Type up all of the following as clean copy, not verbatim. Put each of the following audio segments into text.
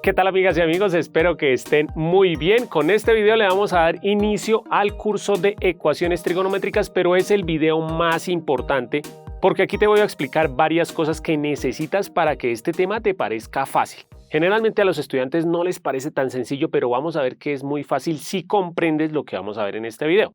¿Qué tal, amigas y amigos? Espero que estén muy bien. Con este video le vamos a dar inicio al curso de ecuaciones trigonométricas, pero es el video más importante porque aquí te voy a explicar varias cosas que necesitas para que este tema te parezca fácil. Generalmente a los estudiantes no les parece tan sencillo, pero vamos a ver que es muy fácil si comprendes lo que vamos a ver en este video.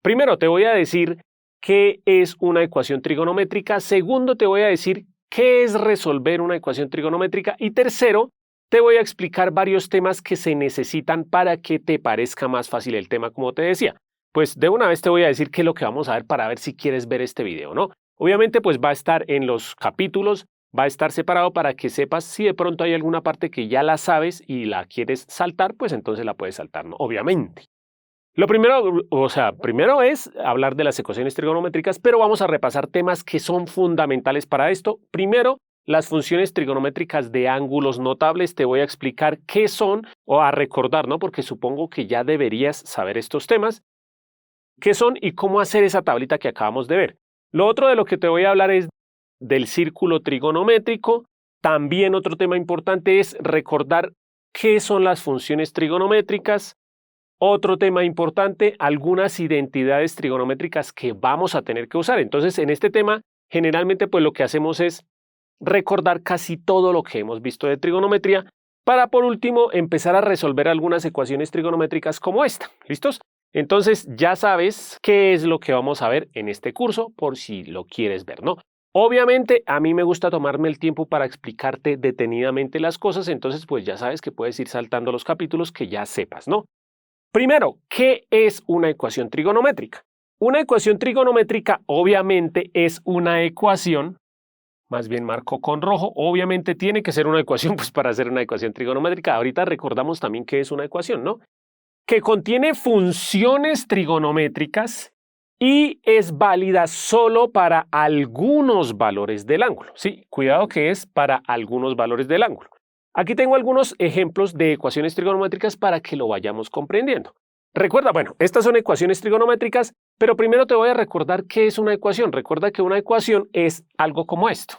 Primero te voy a decir qué es una ecuación trigonométrica. Segundo, te voy a decir qué es resolver una ecuación trigonométrica. Y tercero, te voy a explicar varios temas que se necesitan para que te parezca más fácil el tema, como te decía. Pues de una vez te voy a decir qué es lo que vamos a ver para ver si quieres ver este video, ¿no? Obviamente pues va a estar en los capítulos, va a estar separado para que sepas si de pronto hay alguna parte que ya la sabes y la quieres saltar, pues entonces la puedes saltar, ¿no? Obviamente. Lo primero es hablar de las ecuaciones trigonométricas, pero vamos a repasar temas que son fundamentales para esto. Primero, las funciones trigonométricas de ángulos notables. Te voy a explicar qué son, o a recordar, ¿no? Porque supongo que ya deberías saber estos temas. ¿Qué son y cómo hacer esa tablita que acabamos de ver? Lo otro de lo que te voy a hablar es del círculo trigonométrico. También otro tema importante es recordar qué son las funciones trigonométricas. Otro tema importante, algunas identidades trigonométricas que vamos a tener que usar. Entonces, en este tema, generalmente pues lo que hacemos es recordar casi todo lo que hemos visto de trigonometría para, por último, empezar a resolver algunas ecuaciones trigonométricas como esta. ¿Listos? Entonces, ya sabes qué es lo que vamos a ver en este curso, por si lo quieres ver, ¿no? Obviamente, a mí me gusta tomarme el tiempo para explicarte detenidamente las cosas, entonces, pues ya sabes que puedes ir saltando los capítulos que ya sepas, ¿no? Primero, ¿qué es una ecuación trigonométrica? Una ecuación trigonométrica obviamente es una ecuación, más bien marco con rojo, obviamente tiene que ser una ecuación pues para hacer una ecuación trigonométrica. Ahorita recordamos también qué es una ecuación, ¿no? Que contiene funciones trigonométricas y es válida solo para algunos valores del ángulo. Sí, cuidado que es para algunos valores del ángulo. Aquí tengo algunos ejemplos de ecuaciones trigonométricas para que lo vayamos comprendiendo. Recuerda, bueno, estas son ecuaciones trigonométricas, pero primero te voy a recordar qué es una ecuación. Recuerda que una ecuación es algo como esto.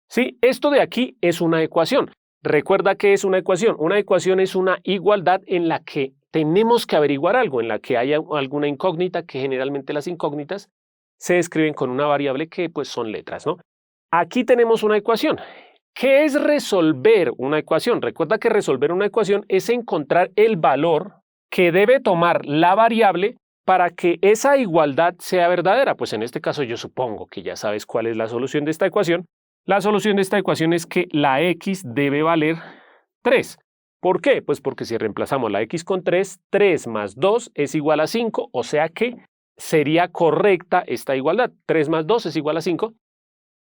Sí, esto de aquí es una ecuación. Recuerda que es una ecuación. Una ecuación es una igualdad en la que tenemos que averiguar algo, en la que haya alguna incógnita, que generalmente las incógnitas se escriben con una variable que pues son letras, ¿no? Aquí tenemos una ecuación. ¿Qué es resolver una ecuación? Recuerda que resolver una ecuación es encontrar el valor que debe tomar la variable para que esa igualdad sea verdadera. Pues en este caso yo supongo que ya sabes cuál es la solución de esta ecuación. La solución de esta ecuación es que la x debe valer 3. ¿Por qué? Pues porque si reemplazamos la x con 3, 3 más 2 es igual a 5, o sea que sería correcta esta igualdad. 3 más 2 es igual a 5.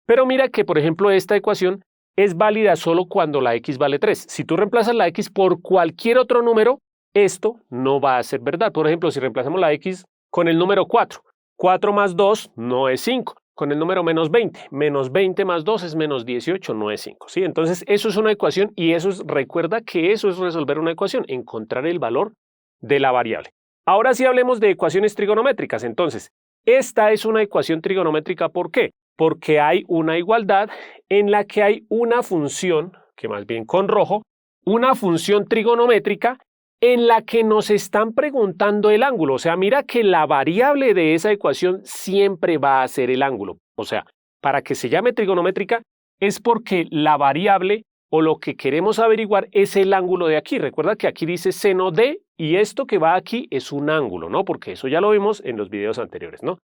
Pero mira que, por ejemplo, esta ecuación es válida solo cuando la x vale 3. Si tú reemplazas la x por cualquier otro número, esto no va a ser verdad. Por ejemplo, si reemplazamos la x con el número 4, 4 más 2 no es 5. Con el número menos 20 más 2 es menos 18, no es 5. ¿Sí? Entonces, eso es una ecuación y recuerda que eso es resolver una ecuación, encontrar el valor de la variable. Ahora sí hablemos de ecuaciones trigonométricas. Entonces, esta es una ecuación trigonométrica, ¿por qué? Porque hay una igualdad en la que hay una función, que más bien con rojo, una función trigonométrica en la que nos están preguntando el ángulo. O sea, mira que la variable de esa ecuación siempre va a ser el ángulo. O sea, para que se llame trigonométrica es porque la variable o lo que queremos averiguar es el ángulo de aquí. Recuerda que aquí dice seno de y esto que va aquí es un ángulo, ¿no? Porque eso ya lo vimos en los videos anteriores, ¿no?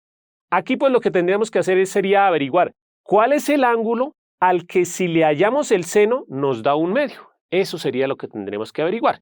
Aquí pues lo que tendríamos que hacer sería averiguar cuál es el ángulo al que si le hallamos el seno nos da un medio. Eso sería lo que tendremos que averiguar.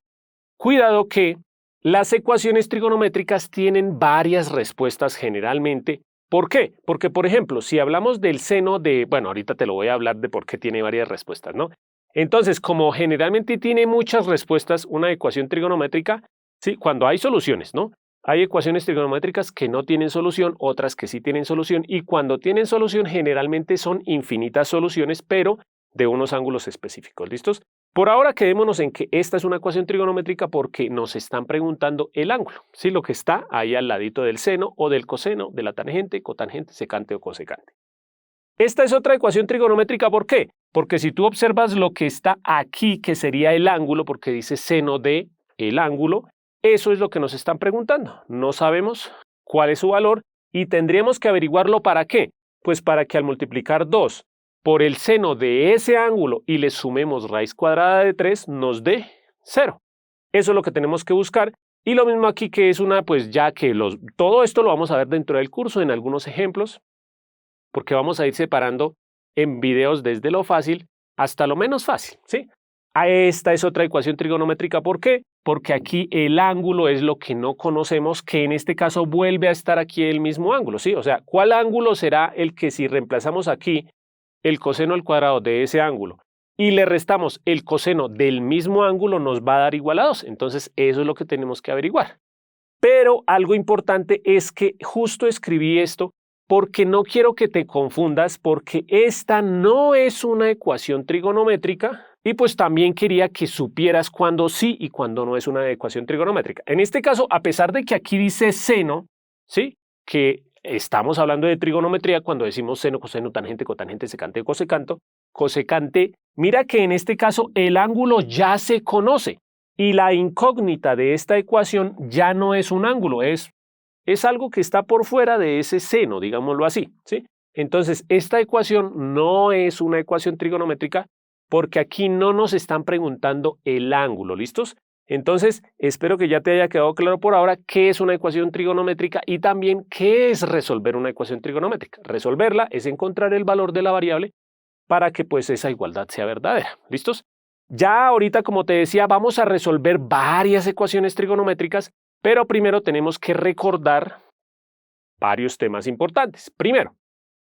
Cuidado que las ecuaciones trigonométricas tienen varias respuestas generalmente. ¿Por qué? Porque, por ejemplo, si hablamos del seno de, bueno, ahorita te lo voy a hablar de por qué tiene varias respuestas, ¿no? Entonces, como generalmente tiene muchas respuestas una ecuación trigonométrica, sí, cuando hay soluciones, ¿no? Hay ecuaciones trigonométricas que no tienen solución, otras que sí tienen solución, y cuando tienen solución generalmente son infinitas soluciones, pero de unos ángulos específicos. ¿Listos? Por ahora quedémonos en que esta es una ecuación trigonométrica porque nos están preguntando el ángulo, ¿sí? Lo que está ahí al ladito del seno o del coseno, de la tangente, cotangente, secante o cosecante. Esta es otra ecuación trigonométrica, ¿por qué? Porque si tú observas lo que está aquí, que sería el ángulo, porque dice seno de el ángulo, eso es lo que nos están preguntando. No sabemos cuál es su valor y tendríamos que averiguarlo ¿para qué? Pues para que al multiplicar 2 por el seno de ese ángulo y le sumemos raíz cuadrada de 3 nos dé 0. Eso es lo que tenemos que buscar. Y lo mismo aquí que es una, pues ya que todo esto lo vamos a ver dentro del curso en algunos ejemplos, porque vamos a ir separando en videos desde lo fácil hasta lo menos fácil, ¿sí? Esta es otra ecuación trigonométrica. ¿Por qué? Porque aquí el ángulo es lo que no conocemos, que en este caso vuelve a estar aquí el mismo ángulo, ¿sí? O sea, ¿cuál ángulo será el que si reemplazamos aquí el coseno al cuadrado de ese ángulo y le restamos el coseno del mismo ángulo nos va a dar igual a 2? Entonces eso es lo que tenemos que averiguar. Pero algo importante es que justo escribí esto porque no quiero que te confundas, porque esta no es una ecuación trigonométrica y pues también quería que supieras cuándo sí y cuándo no es una ecuación trigonométrica. En este caso, a pesar de que aquí dice seno, ¿sí? Que estamos hablando de trigonometría cuando decimos seno, coseno, tangente, cotangente, secante, cosecante, mira que en este caso el ángulo ya se conoce y la incógnita de esta ecuación ya no es un ángulo, es algo que está por fuera de ese seno, digámoslo así, ¿sí? Entonces, esta ecuación no es una ecuación trigonométrica porque aquí no nos están preguntando el ángulo, ¿listos? Entonces, espero que ya te haya quedado claro por ahora qué es una ecuación trigonométrica y también qué es resolver una ecuación trigonométrica. Resolverla es encontrar el valor de la variable para que pues esa igualdad sea verdadera, ¿listos? Ya ahorita, como te decía, vamos a resolver varias ecuaciones trigonométricas, pero primero tenemos que recordar varios temas importantes. Primero,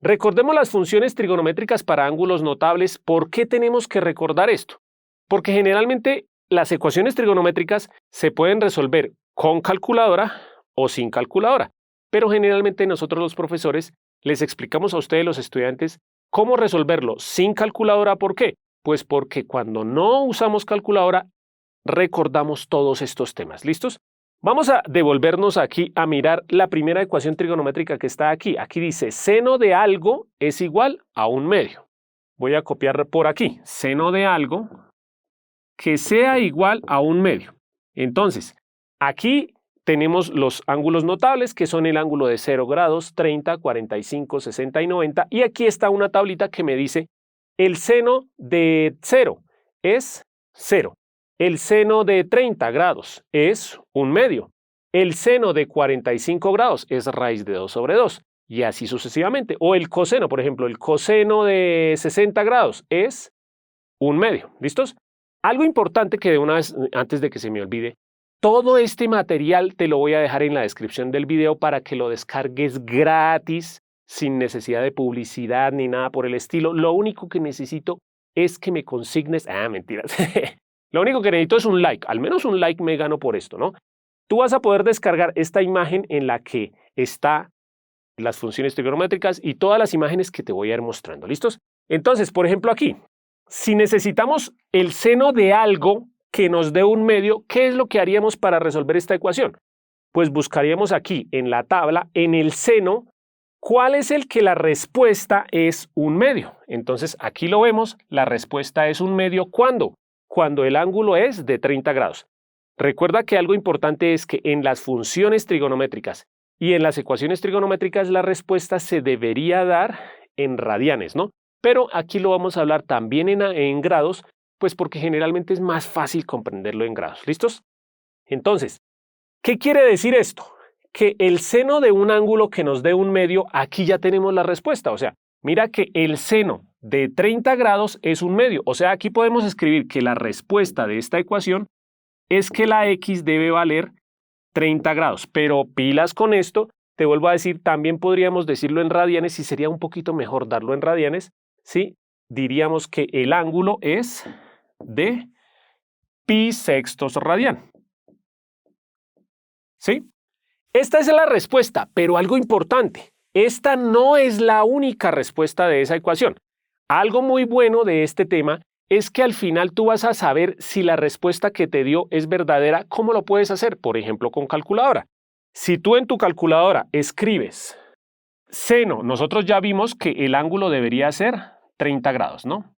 recordemos las funciones trigonométricas para ángulos notables. ¿Por qué tenemos que recordar esto? Porque generalmente las ecuaciones trigonométricas se pueden resolver con calculadora o sin calculadora, pero generalmente nosotros los profesores les explicamos a ustedes, los estudiantes, cómo resolverlo sin calculadora. ¿Por qué? Pues porque cuando no usamos calculadora, recordamos todos estos temas. ¿Listos? Vamos a devolvernos aquí a mirar la primera ecuación trigonométrica que está aquí. Aquí dice seno de algo es igual a 1/2. Voy a copiar por aquí. Seno de algo que sea igual a 1/2. Entonces, aquí tenemos los ángulos notables que son el ángulo de 0 grados, 30, 45, 60 y 90. Y aquí está una tablita que me dice el seno de 0 es 0. El seno de 30 grados es 1/2. El seno de 45 grados es raíz de 2 sobre 2. Y así sucesivamente. O el coseno, por ejemplo, el coseno de 60 grados es 1/2. ¿Listos? Algo importante que de una vez, antes de que se me olvide, todo este material te lo voy a dejar en la descripción del video para que lo descargues gratis, sin necesidad de publicidad ni nada por el estilo. Lo único que necesito es que me consignes... mentiras. Lo único que necesito es un like. Al menos un like me gano por esto, ¿no? Tú vas a poder descargar esta imagen en la que está las funciones trigonométricas y todas las imágenes que te voy a ir mostrando. ¿Listos? Entonces, por ejemplo, aquí, si necesitamos el seno de algo que nos dé 1/2, ¿qué es lo que haríamos para resolver esta ecuación? Pues buscaríamos aquí en la tabla, en el seno, ¿cuál es el que la respuesta es 1/2? Entonces, aquí lo vemos, la respuesta es 1/2. ¿Cuándo? Cuando el ángulo es de 30 grados. Recuerda que algo importante es que en las funciones trigonométricas y en las ecuaciones trigonométricas la respuesta se debería dar en radianes, ¿no? Pero aquí lo vamos a hablar también en grados, pues porque generalmente es más fácil comprenderlo en grados. ¿Listos? Entonces, ¿qué quiere decir esto? Que el seno de un ángulo que nos dé 1/2, aquí ya tenemos la respuesta. O sea, mira que el seno de 30 grados es 1/2. O sea, aquí podemos escribir que la respuesta de esta ecuación es que la x debe valer 30 grados. Pero pilas con esto, te vuelvo a decir, también podríamos decirlo en radianes y sería un poquito mejor darlo en radianes, ¿sí? Diríamos que el ángulo es de pi sextos radian. ¿Sí? Esta es la respuesta, pero algo importante, esta no es la única respuesta de esa ecuación. Algo muy bueno de este tema es que al final tú vas a saber si la respuesta que te dio es verdadera. ¿Cómo lo puedes hacer? Por ejemplo, con calculadora. Si tú en tu calculadora escribes seno, nosotros ya vimos que el ángulo debería ser 30 grados, ¿no?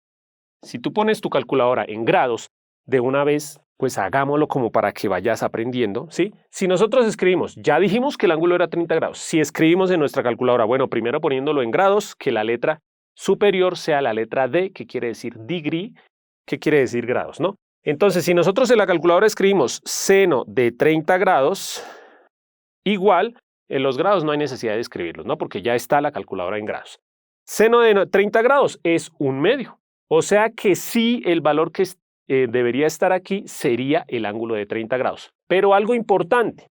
Si tú pones tu calculadora en grados de una vez, pues hagámoslo como para que vayas aprendiendo, ¿sí? Si nosotros escribimos, ya dijimos que el ángulo era 30 grados, si escribimos en nuestra calculadora, bueno, primero poniéndolo en grados, que la letra superior sea la letra D, que quiere decir degree, que quiere decir grados, ¿no? Entonces, si nosotros en la calculadora escribimos seno de 30 grados, igual, en los grados no hay necesidad de escribirlos, ¿no? Porque ya está la calculadora en grados. Seno de 30 grados es 1/2. O sea que sí, el valor que debería estar aquí sería el ángulo de 30 grados. Pero algo importante,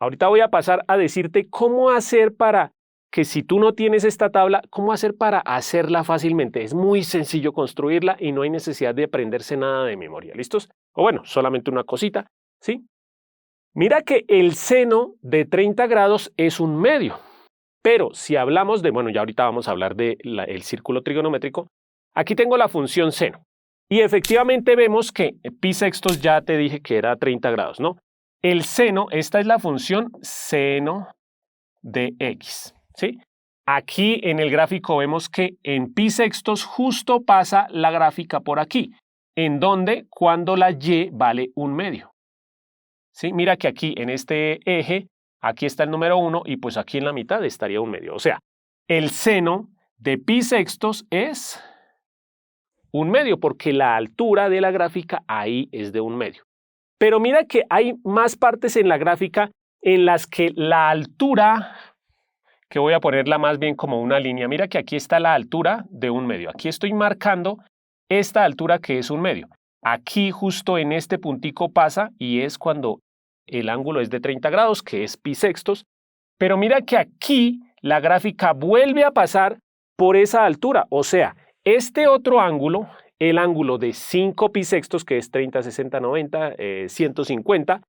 ahorita voy a pasar a decirte cómo hacer para que si tú no tienes esta tabla, cómo hacer para hacerla fácilmente. Es muy sencillo construirla y no hay necesidad de aprenderse nada de memoria, ¿listos? O bueno, solamente una cosita, ¿sí? Mira que el seno de 30 grados es 1/2. Pero si hablamos de, bueno, ya ahorita vamos a hablar del círculo trigonométrico, aquí tengo la función seno. Y efectivamente vemos que pi sextos ya te dije que era 30 grados, ¿no? El seno, esta es la función seno de x, ¿sí? Aquí en el gráfico vemos que en pi sextos justo pasa la gráfica por aquí, en donde cuando la y vale 1/2. ¿Sí? Mira que aquí en este eje, aquí está el número 1 y pues aquí en la mitad estaría 1/2. O sea, el seno de pi sextos es 1/2 porque la altura de la gráfica ahí es de 1/2. Pero mira que hay más partes en la gráfica en las que la altura, que voy a ponerla más bien como una línea, mira que aquí está la altura de 1/2. Aquí estoy marcando esta altura que es 1/2. Aquí justo en este puntico pasa y es cuando el ángulo es de 30 grados, que es pi sextos, pero mira que aquí la gráfica vuelve a pasar por esa altura, o sea, este otro ángulo, el ángulo de 5 pi sextos, que es 30, 60, 90, 150,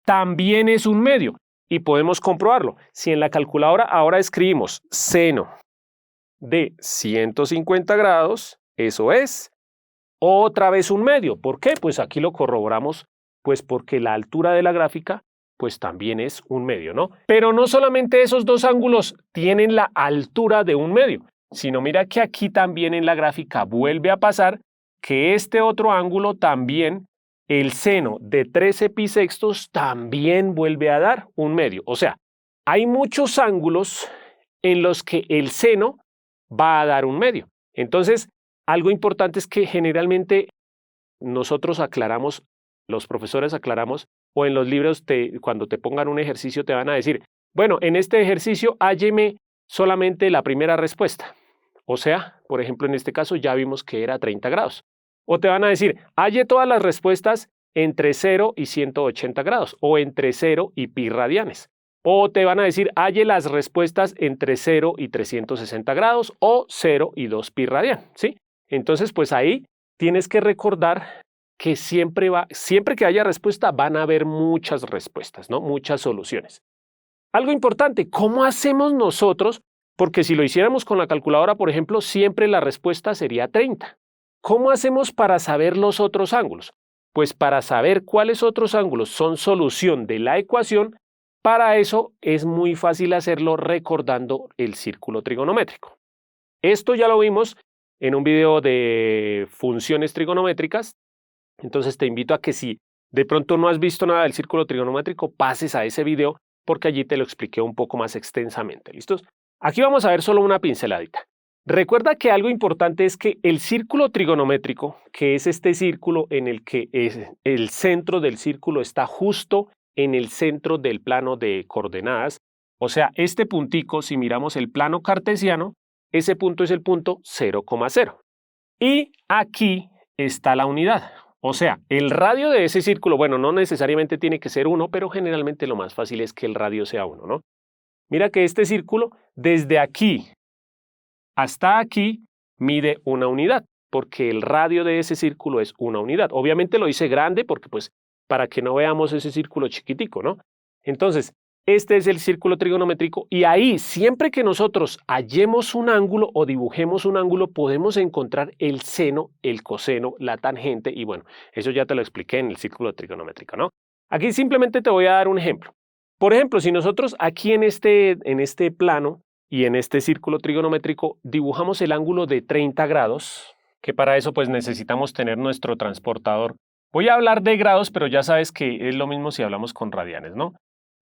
también es 1/2 y podemos comprobarlo. Si en la calculadora ahora escribimos seno de 150 grados, eso es otra vez 1/2. ¿Por qué? Pues aquí lo corroboramos, pues porque la altura de la gráfica pues también es 1/2, ¿no? Pero no solamente esos dos ángulos tienen la altura de 1/2, sino mira que aquí también en la gráfica vuelve a pasar que este otro ángulo también, el seno de 13 pi sextos también vuelve a dar 1/2. O sea, hay muchos ángulos en los que el seno va a dar 1/2. Entonces, algo importante es que generalmente nosotros aclaramos, los profesores aclaramos, o en los libros cuando te pongan un ejercicio te van a decir, bueno, en este ejercicio hálleme solamente la primera respuesta. O sea, por ejemplo, en este caso ya vimos que era 30 grados. O te van a decir, halle todas las respuestas entre 0 y 180 grados, o entre 0 y pi radianes. O te van a decir, halle las respuestas entre 0 y 360 grados, o 0 y 2 pi radian, ¿sí? Entonces, pues ahí tienes que recordar que siempre que haya respuesta van a haber muchas respuestas, ¿no? Muchas soluciones. Algo importante, ¿cómo hacemos nosotros? Porque si lo hiciéramos con la calculadora, por ejemplo, siempre la respuesta sería 30. ¿Cómo hacemos para saber los otros ángulos? Pues para saber cuáles otros ángulos son solución de la ecuación, para eso es muy fácil hacerlo recordando el círculo trigonométrico. Esto ya lo vimos en un video de funciones trigonométricas, entonces te invito a que si de pronto no has visto nada del círculo trigonométrico, pases a ese video porque allí te lo expliqué un poco más extensamente, ¿listos? Aquí vamos a ver solo una pinceladita. Recuerda que algo importante es que el círculo trigonométrico, que es este círculo en el que el centro del círculo está justo en el centro del plano de coordenadas, o sea, este puntico, si miramos el plano cartesiano, ese punto es el punto 0,0. Y aquí está la unidad. O sea, el radio de ese círculo, bueno, no necesariamente tiene que ser 1, pero generalmente lo más fácil es que el radio sea 1, ¿no? Mira que este círculo, desde aquí hasta aquí, mide una unidad, porque el radio de ese círculo es una unidad. Obviamente lo hice grande porque, pues, para que no veamos ese círculo chiquitico, ¿no? Entonces, este es el círculo trigonométrico y ahí, siempre que nosotros hallemos un ángulo o dibujemos un ángulo, podemos encontrar el seno, el coseno, la tangente y bueno, eso ya te lo expliqué en el círculo trigonométrico, ¿no? Aquí simplemente te voy a dar un ejemplo. Por ejemplo, si nosotros aquí en este plano y en este círculo trigonométrico dibujamos el ángulo de 30 grados, que para eso pues necesitamos tener nuestro transportador. Voy a hablar de grados, pero ya sabes que es lo mismo si hablamos con radianes, ¿no?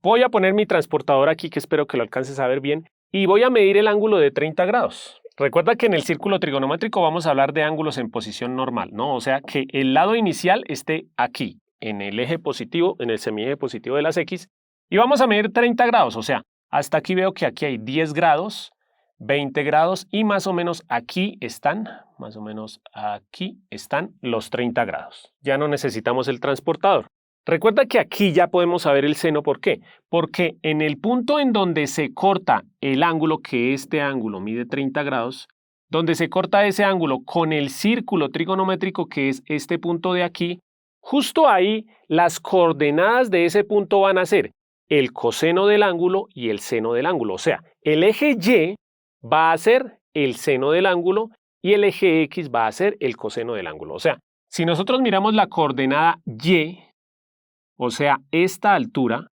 Voy a poner mi transportador aquí, que espero que lo alcances a ver bien, y voy a medir el ángulo de 30 grados. Recuerda que en el círculo trigonométrico vamos a hablar de ángulos en posición normal, ¿no? O sea, que el lado inicial esté aquí, en el eje positivo, en el semieje positivo de las X, y vamos a medir 30 grados, o sea, hasta aquí veo que aquí hay 10 grados, 20 grados y más o menos aquí están, los 30 grados. Ya no necesitamos el transportador. Recuerda que aquí ya podemos saber el seno, ¿por qué? Porque en el punto en donde se corta el ángulo, que este ángulo mide 30 grados, donde se corta ese ángulo con el círculo trigonométrico, que es este punto de aquí, justo ahí las coordenadas de ese punto van a ser el coseno del ángulo y el seno del ángulo. O sea, el eje Y va a ser el seno del ángulo y el eje X va a ser el coseno del ángulo. O sea, si nosotros miramos la coordenada Y, o sea, esta altura,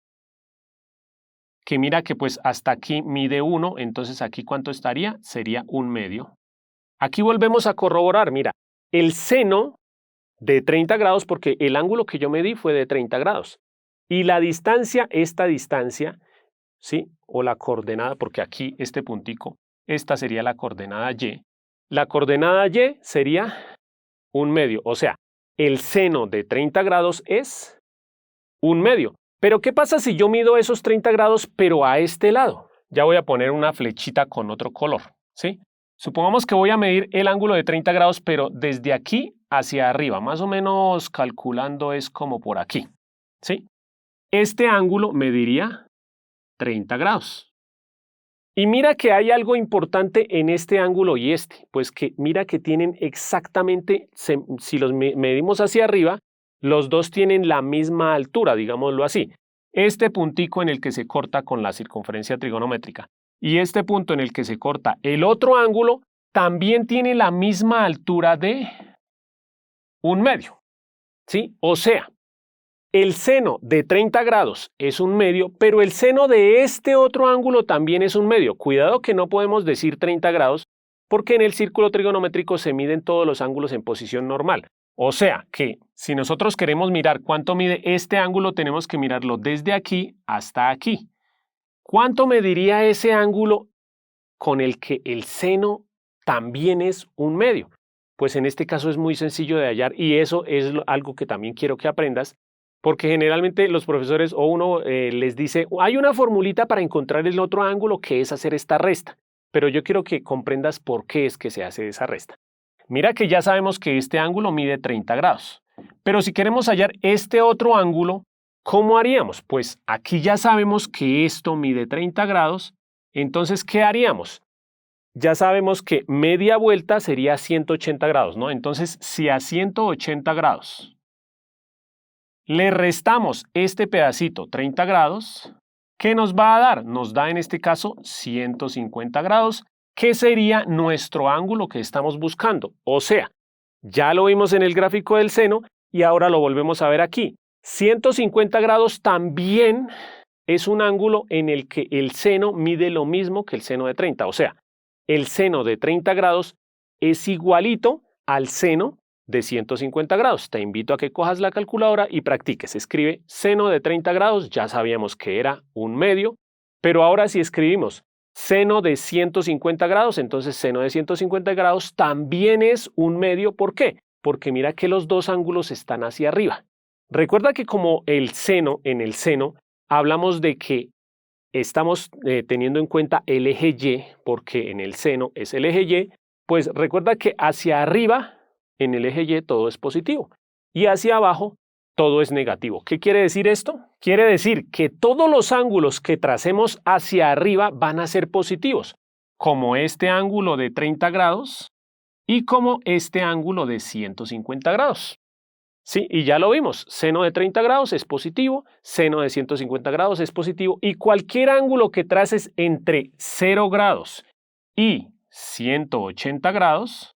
que mira que pues hasta aquí mide 1, entonces aquí ¿cuánto estaría? Sería 1/2. Aquí volvemos a corroborar, mira, el seno de 30 grados, porque el ángulo que yo medí fue de 30 grados. Y la distancia, esta distancia, ¿sí? O la coordenada, porque aquí este puntico, esta sería la coordenada Y. La coordenada Y sería 1/2, o sea, el seno de 30 grados es 1/2. Pero ¿qué pasa si yo mido esos 30 grados pero a este lado? Ya voy a poner una flechita con otro color, ¿sí? Supongamos que voy a medir el ángulo de 30 grados pero desde aquí hacia arriba, más o menos calculando es como por aquí, ¿sí? Este ángulo mediría 30 grados. Y mira que hay algo importante en este ángulo y este, pues que mira que tienen exactamente, si los medimos hacia arriba, los dos tienen la misma altura, digámoslo así. Este puntico en el que se corta con la circunferencia trigonométrica y este punto en el que se corta el otro ángulo también tiene la misma altura de 1/2, ¿sí? O sea, el seno de 30 grados es 1/2, pero el seno de este otro ángulo también es 1/2. Cuidado que no podemos decir 30 grados porque en el círculo trigonométrico se miden todos los ángulos en posición normal. O sea que si nosotros queremos mirar cuánto mide este ángulo, tenemos que mirarlo desde aquí hasta aquí. ¿Cuánto mediría ese ángulo con el que el seno también es 1/2? Pues en este caso es muy sencillo de hallar y eso es algo que también quiero que aprendas, porque generalmente los profesores o uno les dice, hay una formulita para encontrar el otro ángulo que es hacer esta resta, pero yo quiero que comprendas por qué es que se hace esa resta. Mira que ya sabemos que este ángulo mide 30 grados, pero si queremos hallar este otro ángulo, ¿cómo haríamos? Pues aquí ya sabemos que esto mide 30 grados, entonces ¿qué haríamos? Ya sabemos que media vuelta sería 180 grados, ¿no? Entonces, si a 180 grados le restamos este pedacito 30 grados, ¿qué nos va a dar? Nos da en este caso 150 grados, que sería nuestro ángulo que estamos buscando. O sea, ya lo vimos en el gráfico del seno y ahora lo volvemos a ver aquí. 150 grados también es un ángulo en el que el seno mide lo mismo que el seno de 30. O sea, el seno de 30 grados es igualito al seno de 150 grados. Te invito a que cojas la calculadora y practiques. Escribe seno de 30 grados, ya sabíamos que era 1/2, pero ahora si escribimos seno de 150 grados, entonces seno de 150 grados también es 1/2. ¿Por qué? Porque mira que los dos ángulos están hacia arriba. Recuerda que como el seno, en el seno, hablamos de que estamos teniendo en cuenta el eje Y, porque en el seno es el eje Y, pues recuerda que hacia arriba, en el eje Y, todo es positivo y hacia abajo, todo es negativo. ¿Qué quiere decir esto? Quiere decir que todos los ángulos que tracemos hacia arriba van a ser positivos, como este ángulo de 30 grados y como este ángulo de 150 grados. Sí, y ya lo vimos, seno de 30 grados es positivo, seno de 150 grados es positivo y cualquier ángulo que traces entre 0 grados y 180 grados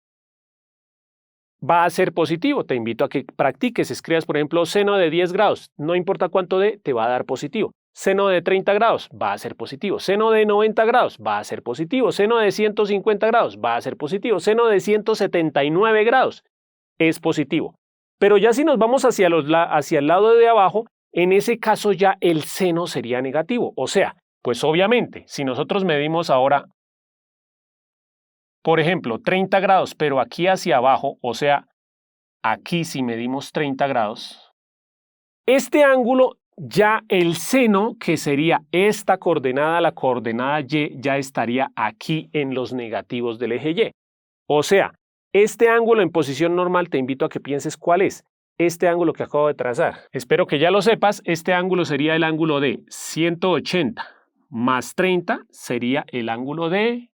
va a ser positivo. Te invito a que practiques, escribas por ejemplo seno de 10 grados, no importa cuánto dé, te va a dar positivo. Seno de 30 grados va a ser positivo. Seno de 90 grados va a ser positivo. Seno de 150 grados va a ser positivo. Seno de 179 grados es positivo. Pero ya si nos vamos hacia el lado de abajo, en ese caso ya el seno sería negativo. O sea, pues obviamente, si nosotros medimos ahora, por ejemplo, 30 grados, pero aquí hacia abajo, o sea, aquí si medimos 30 grados, este ángulo, ya el seno, que sería esta coordenada, la coordenada Y, ya estaría aquí en los negativos del eje Y. O sea, este ángulo en posición normal te invito a que pienses cuál es. Este ángulo que acabo de trazar. Espero que ya lo sepas, este ángulo sería el ángulo de 180 más 30 sería el ángulo de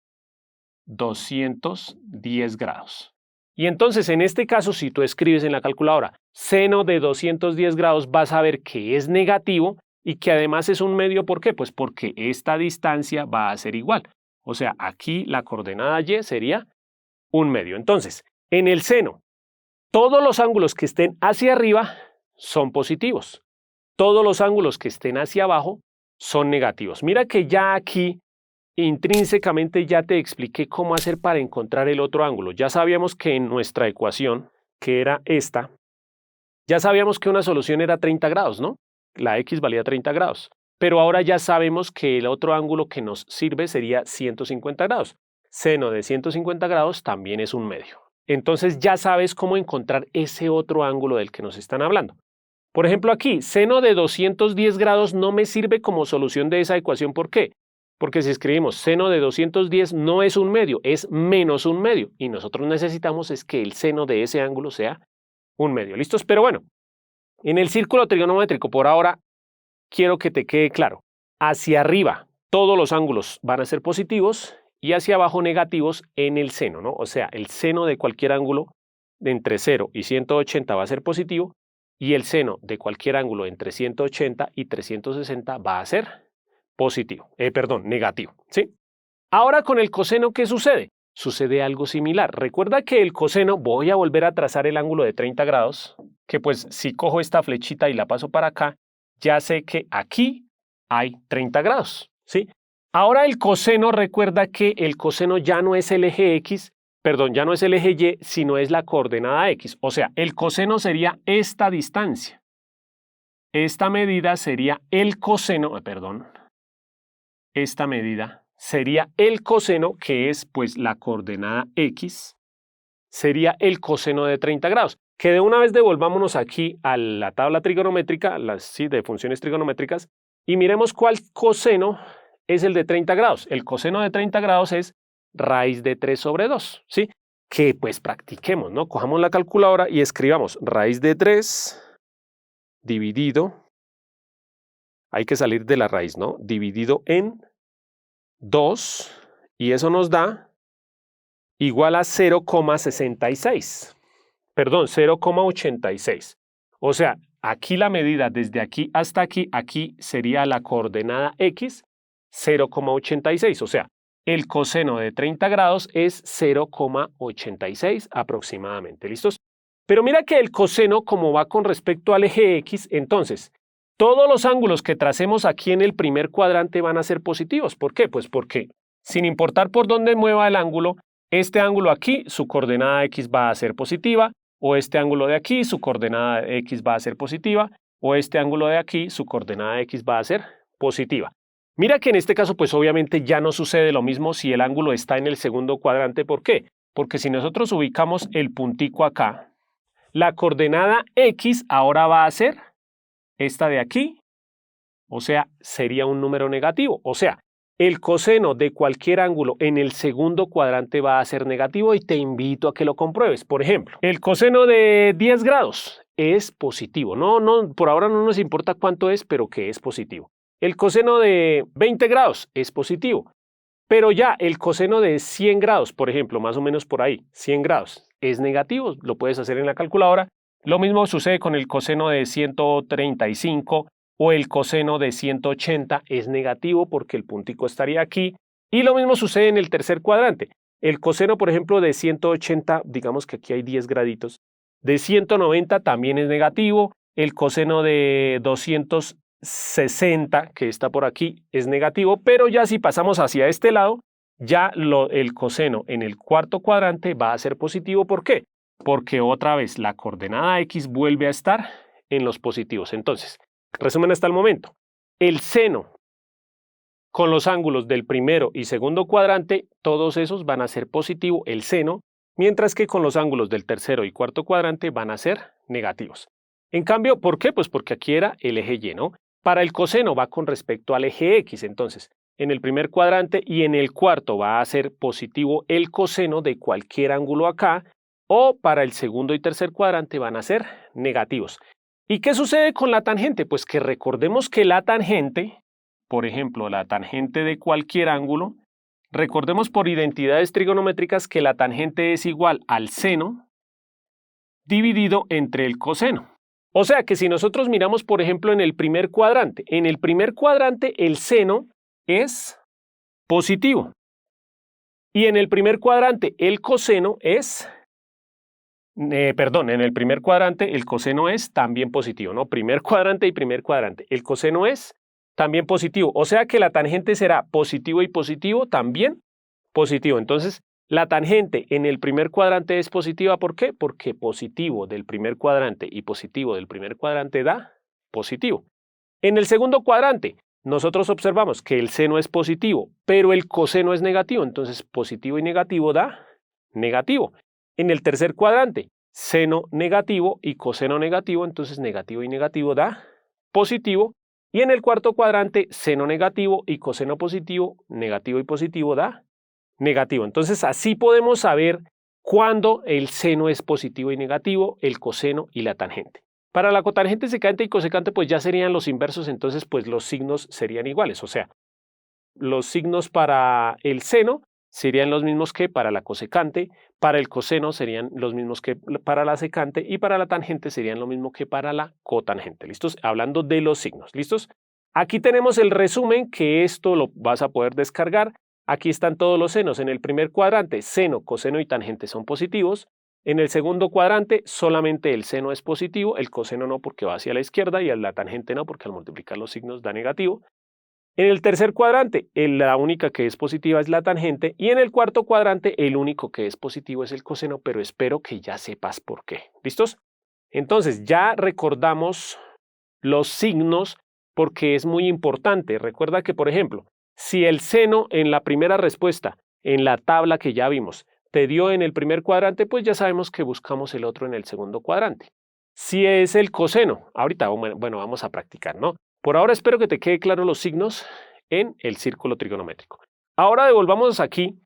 210 grados. Y entonces en este caso, si tú escribes en la calculadora seno de 210 grados, vas a ver que es negativo y que además es un medio. ¿Por qué? Pues porque esta distancia va a ser igual. O sea, aquí la coordenada Y sería un medio. Entonces, en el seno, todos los ángulos que estén hacia arriba son positivos. Todos los ángulos que estén hacia abajo son negativos. Mira que ya aquí intrínsecamente ya te expliqué cómo hacer para encontrar el otro ángulo. Ya sabíamos que en nuestra ecuación, que era esta, ya sabíamos que una solución era 30 grados, ¿no? La X valía 30 grados. Pero ahora ya sabemos que el otro ángulo que nos sirve sería 150 grados. Seno de 150 grados también es un medio. Entonces ya sabes cómo encontrar ese otro ángulo del que nos están hablando. Por ejemplo aquí, seno de 210 grados no me sirve como solución de esa ecuación. ¿Por qué? Porque si escribimos seno de 210 no es un medio, es menos un medio. Y nosotros necesitamos es que el seno de ese ángulo sea un medio. ¿Listos? Pero bueno, en el círculo trigonométrico por ahora quiero que te quede claro. Hacia arriba todos los ángulos van a ser positivos y hacia abajo negativos en el seno, ¿no? O sea, el seno de cualquier ángulo de entre 0 y 180 va a ser positivo y el seno de cualquier ángulo entre 180 y 360 va a ser positivo, negativo, ¿sí? Ahora con el coseno, ¿qué sucede? Sucede algo similar. Recuerda que el coseno, voy a volver a trazar el ángulo de 30 grados, que pues si cojo esta flechita y la paso para acá, ya sé que aquí hay 30 grados, ¿sí? Ahora el coseno, recuerda que el coseno ya no es el eje X, ya no es el eje Y, sino es la coordenada X. O sea, el coseno sería esta distancia. Esta medida sería el coseno, esta medida sería el coseno, que es pues la coordenada X, sería el coseno de 30 grados. Que de una vez devolvámonos aquí a la tabla trigonométrica, de funciones trigonométricas, y miremos cuál coseno es el de 30 grados. El coseno de 30 grados es raíz de 3 sobre 2, ¿sí? Que pues practiquemos, ¿no? Cojamos la calculadora y escribamos raíz de 3 dividido, hay que salir de la raíz, ¿no? Dividido en 2, y eso nos da igual a 0,66. Perdón, 0,86. O sea, aquí la medida desde aquí hasta aquí, aquí sería la coordenada X, 0,86. O sea, el coseno de 30 grados es 0,86 aproximadamente. ¿Listos? Pero mira que el coseno, como va con respecto al eje X, entonces, todos los ángulos que tracemos aquí en el primer cuadrante van a ser positivos. ¿Por qué? Pues porque, sin importar por dónde mueva el ángulo, este ángulo aquí, su coordenada X va a ser positiva, o este ángulo de aquí, su coordenada X va a ser positiva, o este ángulo de aquí, su coordenada X va a ser positiva. Mira que en este caso, pues obviamente ya no sucede lo mismo si el ángulo está en el segundo cuadrante. ¿Por qué? Porque si nosotros ubicamos el puntico acá, la coordenada X ahora va a ser esta de aquí, o sea, sería un número negativo. O sea, el coseno de cualquier ángulo en el segundo cuadrante va a ser negativo y te invito a que lo compruebes. Por ejemplo, el coseno de 10 grados es positivo. Por ahora no nos importa cuánto es, pero que es positivo. El coseno de 20 grados es positivo. Pero ya el coseno de 100 grados, por ejemplo, más o menos por ahí, 100 grados, es negativo. Lo puedes hacer en la calculadora. Lo mismo sucede con el coseno de 135 o el coseno de 180 es negativo porque el puntico estaría aquí. Y lo mismo sucede en el tercer cuadrante. El coseno, por ejemplo, de 180, digamos que aquí hay 10 graditos, de 190 también es negativo. El coseno de 200 60, que está por aquí, es negativo, pero ya si pasamos hacia este lado, ya el coseno en el cuarto cuadrante va a ser positivo. ¿Por qué? Porque otra vez la coordenada X vuelve a estar en los positivos. Entonces, resumen hasta el momento. El seno con los ángulos del primero y segundo cuadrante, todos esos van a ser positivo, el seno, mientras que con los ángulos del tercero y cuarto cuadrante van a ser negativos. En cambio, ¿por qué? Pues porque aquí era el eje Y, ¿no? Para el coseno va con respecto al eje X, entonces, en el primer cuadrante y en el cuarto va a ser positivo el coseno de cualquier ángulo acá, o para el segundo y tercer cuadrante van a ser negativos. ¿Y qué sucede con la tangente? Pues que recordemos que la tangente, por ejemplo, la tangente de cualquier ángulo, recordemos por identidades trigonométricas que la tangente es igual al seno dividido entre el coseno. O sea que si nosotros miramos, por ejemplo, en el primer cuadrante el seno es positivo. Y en el primer cuadrante el coseno es, en el primer cuadrante el coseno es también positivo, ¿no? Primer cuadrante y primer cuadrante. El coseno es también positivo. O sea que la tangente será positivo y positivo, también positivo. Entonces, la tangente en el primer cuadrante es positiva. ¿Por qué? Porque positivo del primer cuadrante y positivo del primer cuadrante da positivo. En el segundo cuadrante, nosotros observamos que el seno es positivo, pero el coseno es negativo. Entonces, positivo y negativo da negativo. En el tercer cuadrante, seno negativo y coseno negativo. Entonces, negativo y negativo da positivo. Y en el cuarto cuadrante, seno negativo y coseno positivo, negativo y positivo da negativo. Entonces, así podemos saber cuándo el seno es positivo y negativo, el coseno y la tangente. Para la cotangente, secante y cosecante, pues ya serían los inversos, entonces pues los signos serían iguales. O sea, los signos para el seno serían los mismos que para la cosecante, para el coseno serían los mismos que para la secante y para la tangente serían lo mismo que para la cotangente. ¿Listos? Hablando de los signos. ¿Listos? Aquí tenemos el resumen, que esto lo vas a poder descargar. Aquí están todos los senos. En el primer cuadrante, seno, coseno y tangente son positivos. En el segundo cuadrante, solamente el seno es positivo, el coseno no porque va hacia la izquierda y la tangente no porque al multiplicar los signos da negativo. En el tercer cuadrante, la única que es positiva es la tangente, y en el cuarto cuadrante, el único que es positivo es el coseno, pero espero que ya sepas por qué. ¿Listos? Entonces, ya recordamos los signos porque es muy importante. Recuerda que, por ejemplo, si el seno en la primera respuesta, en la tabla que ya vimos, te dio en el primer cuadrante, pues ya sabemos que buscamos el otro en el segundo cuadrante. Si es el coseno, ahorita, bueno, vamos a practicar, ¿no? Por ahora espero que te quede claro los signos en el círculo trigonométrico. Ahora devolvamos aquí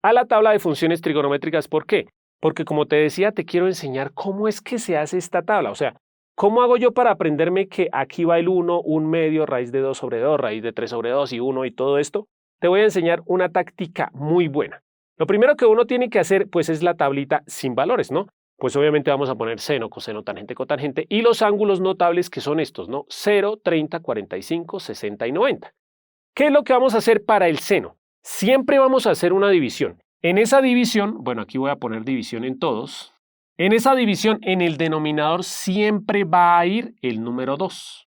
a la tabla de funciones trigonométricas. ¿Por qué? Porque como te decía, te quiero enseñar cómo es que se hace esta tabla. O sea, ¿cómo hago yo para aprenderme que aquí va el 1, 1 medio, raíz de 2 sobre 2, raíz de 3 sobre 2 y 1 y todo esto? Te voy a enseñar una táctica muy buena. Lo primero que uno tiene que hacer, pues, es la tablita sin valores, ¿no? Pues obviamente vamos a poner seno, coseno, tangente, cotangente y los ángulos notables que son estos, ¿no? 0, 30, 45, 60 y 90. ¿Qué es lo que vamos a hacer para el seno? Siempre vamos a hacer una división. En esa división, bueno, aquí voy a poner división en todos. En esa división, en el denominador siempre va a ir el número 2.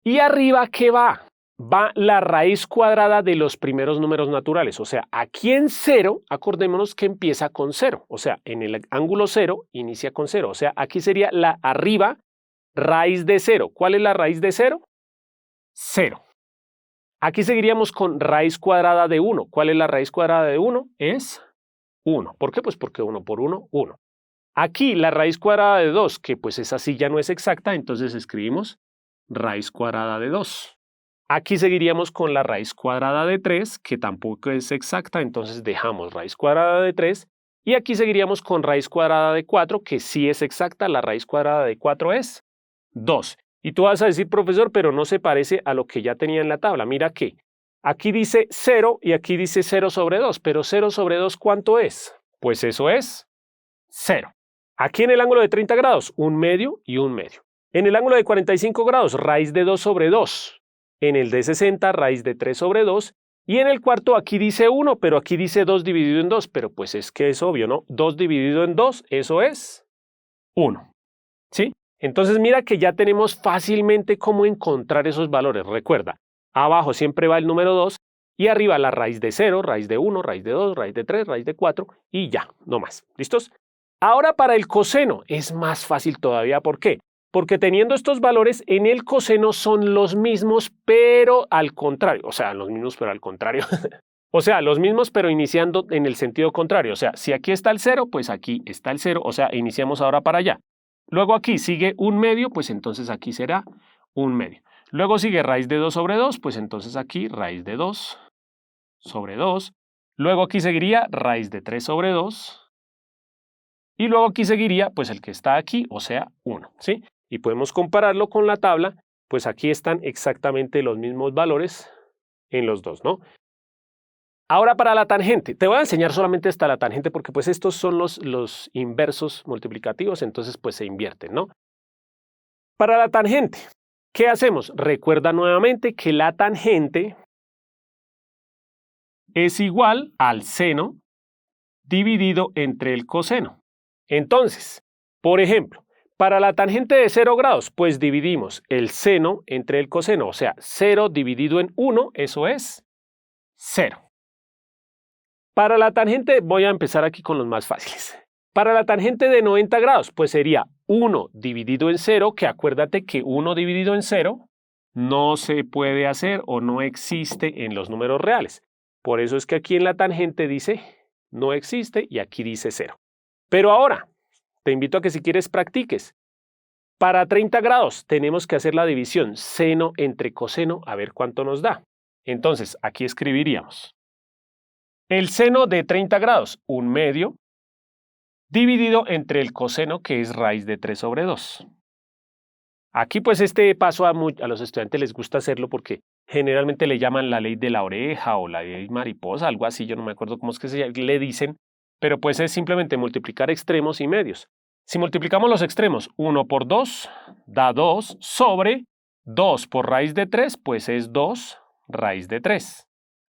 ¿Y arriba qué va? Va la raíz cuadrada de los primeros números naturales. O sea, aquí en 0, acordémonos que empieza con 0. O sea, en el ángulo 0 inicia con 0. O sea, aquí sería la arriba raíz de 0. ¿Cuál es la raíz de 0? 0. Aquí seguiríamos con raíz cuadrada de 1. ¿Cuál es la raíz cuadrada de 1? Es 1. ¿Por qué? Pues porque 1 por 1, 1. Aquí la raíz cuadrada de 2, que pues esa sí ya no es exacta, entonces escribimos raíz cuadrada de 2. Aquí seguiríamos con la raíz cuadrada de 3, que tampoco es exacta, entonces dejamos raíz cuadrada de 3. Y aquí seguiríamos con raíz cuadrada de 4, que sí es exacta, la raíz cuadrada de 4 es 2. Y tú vas a decir, profesor, pero no se parece a lo que ya tenía en la tabla. Mira que aquí dice 0 y aquí dice 0 sobre 2, pero 0 sobre 2, ¿cuánto es? Pues eso es 0. Aquí en el ángulo de 30 grados, 1 medio y 1 medio. En el ángulo de 45 grados, raíz de 2 sobre 2. En el de 60, raíz de 3 sobre 2. Y en el cuarto aquí dice 1, pero aquí dice 2 dividido en 2. Pero pues es que es obvio, ¿no? 2 dividido en 2, eso es 1. ¿Sí? Entonces mira que ya tenemos fácilmente cómo encontrar esos valores. Recuerda, abajo siempre va el número 2 y arriba la raíz de 0, raíz de 1, raíz de 2, raíz de 3, raíz de 4 y ya, no más. ¿Listos? Ahora para el coseno es más fácil todavía. ¿Por qué? Porque teniendo estos valores en el coseno son los mismos, pero al contrario. O sea, los mismos, pero al contrario. O sea, los mismos, pero iniciando en el sentido contrario. O sea, si aquí está el 0, pues aquí está el 0. O sea, iniciamos ahora para allá. Luego aquí sigue un medio, pues entonces aquí será un medio. Luego sigue raíz de 2 sobre 2, pues entonces aquí raíz de 2 sobre 2. Luego aquí seguiría raíz de 3 sobre 2. Y luego aquí seguiría, pues el que está aquí, o sea, 1, ¿sí? Y podemos compararlo con la tabla, pues aquí están exactamente los mismos valores en los dos, ¿no? Ahora para la tangente, te voy a enseñar solamente hasta la tangente porque pues estos son los inversos multiplicativos, entonces pues se invierten, ¿no? Para la tangente, ¿qué hacemos? Recuerda nuevamente que la tangente es igual al seno dividido entre el coseno. Entonces, por ejemplo, para la tangente de 0 grados, pues dividimos el seno entre el coseno, o sea, 0 dividido en 1, eso es 0. Para la tangente, voy a empezar aquí con los más fáciles. Para la tangente de 90 grados, pues sería 1 dividido en 0, que acuérdate que 1 dividido en 0 no se puede hacer o no existe en los números reales. Por eso es que aquí en la tangente dice no existe y aquí dice 0. Pero ahora, te invito a que si quieres practiques. Para 30 grados tenemos que hacer la división seno entre coseno a ver cuánto nos da. Entonces, aquí escribiríamos el seno de 30 grados, 1/2, dividido entre el coseno que es raíz de 3 sobre 2. Aquí pues este paso a los estudiantes les gusta hacerlo porque generalmente le llaman la ley de la oreja o la ley mariposa, algo así, yo no me acuerdo cómo es que le dicen, pero pues es simplemente multiplicar extremos y medios. Si multiplicamos los extremos, 1 por 2 da 2 sobre 2 por raíz de 3, pues es 2 raíz de 3.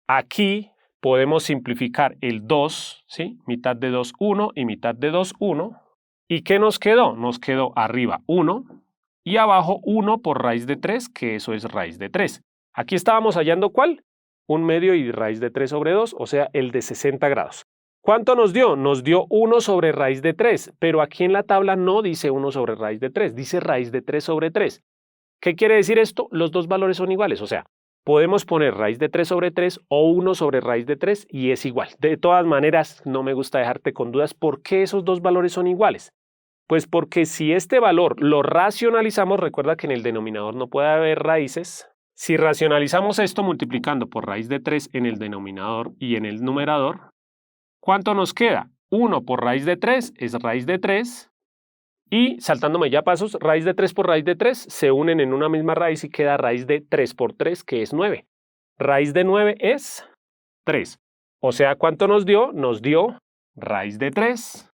Aquí podemos simplificar el 2, ¿sí? Mitad de 2, 1 y mitad de 2, 1. ¿Y qué nos quedó? Nos quedó arriba 1 y abajo 1 por raíz de 3, que eso es raíz de 3. Aquí estábamos hallando ¿cuál? 1/2 y raíz de 3 sobre 2, o sea, el de 60 grados. ¿Cuánto nos dio? Nos dio 1 sobre raíz de 3, pero aquí en la tabla no dice 1 sobre raíz de 3, dice raíz de 3 sobre 3. ¿Qué quiere decir esto? Los dos valores son iguales, o sea, podemos poner raíz de 3 sobre 3 o 1 sobre raíz de 3 y es igual. De todas maneras, no me gusta dejarte con dudas. ¿Por qué esos dos valores son iguales? Pues porque si este valor lo racionalizamos, recuerda que en el denominador no puede haber raíces. Si racionalizamos esto multiplicando por raíz de 3 en el denominador y en el numerador, ¿cuánto nos queda? 1 por raíz de 3 es raíz de 3. Y saltándome ya pasos, raíz de 3 por raíz de 3 se unen en una misma raíz y queda raíz de 3 por 3, que es 9. Raíz de 9 es 3. O sea, ¿cuánto nos dio? Nos dio raíz de 3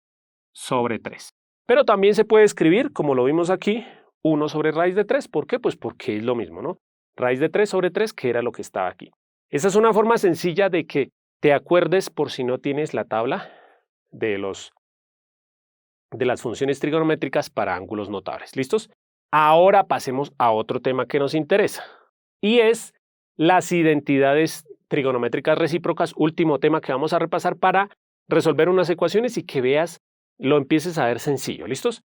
sobre 3. Pero también se puede escribir, como lo vimos aquí, 1 sobre raíz de 3. ¿Por qué? Pues porque es lo mismo, ¿no? Raíz de 3 sobre 3, que era lo que estaba aquí. Esa es una forma sencilla de que te acuerdes por si no tienes la tabla de las funciones trigonométricas para ángulos notables. ¿Listos? Ahora pasemos a otro tema que nos interesa y es las identidades trigonométricas recíprocas, último tema que vamos a repasar para resolver unas ecuaciones y que veas, lo empieces a ver sencillo. ¿Listos?